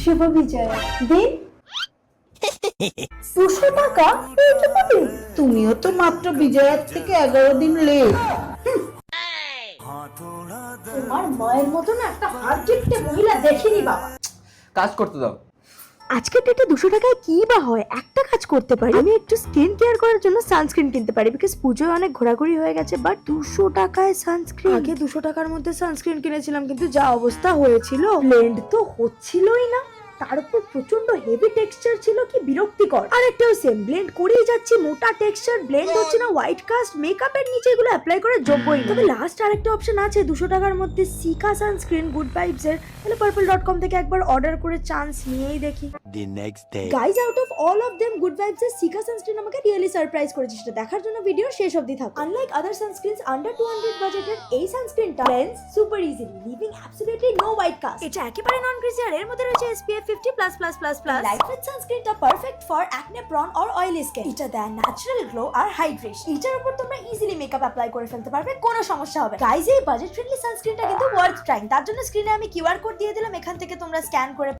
শুভ বিজয় দিন 200 টাকা এইটুকু দিন। তুমিও তো মাত্র বিজয়ার থেকে 11 দিন লেট। তোমার মায়ের মতো না একটা হার্টকিপটে মহিলা দেখিনি বাবা। কাজ করতে দাও। আজকের ডেটে 200 টাকায় কি বা হয়, একটা কাজ করতে পারি। আমি একটু স্কিন কেয়ার করার জন্য সানস্ক্রিন কিনতে পারি, বিকজ পুজোয় অনেক ঘোরাঘুরি হয়ে গেছে। বাট 200 টাকায় সানস্ক্রিন, আগে 200 টাকার মধ্যে সানস্ক্রিন কিনেছিলাম, কিন্তু যা অবস্থা হয়েছিল, ব্লেন্ড তো হচ্ছিলই না, তার উপর প্রচন্ড হেভি টেক্সচার ছিল, কি বিরক্তিকর। আরেকটাও সেম, ব্লেন্ড করেই যাচ্ছি, মোটা টেক্সচার, ব্লেন্ড হচ্ছে না, হোয়াইট কাস্ট, মেকআপের নিচে এগুলো অ্যাপ্লাই করার যোগ্যই না। তবে লাস্ট আরেকটা অপশন আছে 200 টাকার মধ্যে, সিকা সানস্ক্রিন গুড ভাইবস এর। তাহলে purple.com থেকে একবার অর্ডার করে চান্স নিয়েই দেখি। The next day. Guys, out of all of them good vibes এর সিকা সানস্ক্রিন আমাকে রিয়েলি সারপ্রাইজ করেছে। সেটা দেখার জন্য ভিডিও শেষ অবধি থাকো। আনলাইক আদার সানস্ক্রিনস আন্ডার 200 বাজেটের এই সানস্ক্রিনটা cleanse super easily, leaving absolutely no white cast. এটা একেবারে নন গ্রিজি আর এর মধ্যে রয়েছে SPF 50++++। লাইটওয়েট সানস্ক্রিনটা perfect for acne prone or oily skin. এটা দেয় ন্যাচারাল গ্লো আর হাইড্রেশন। এটার উপর তোমরা ইজিলি মেকআপ অ্যাপ্লাই করে ফেলতে পারবে, কোনো সমস্যা হবে না। গাইজ, এই বাজেট ফ্রেন্ডলি সানস্ক্রিনটা কিন্তু ওয়ার্থ ট্রাইং। তার জন্য স্ক্রিনে আমি কিউআর কোড দিয়ে দিলাম, এখান থেকে তোমরা স্ক্যান করে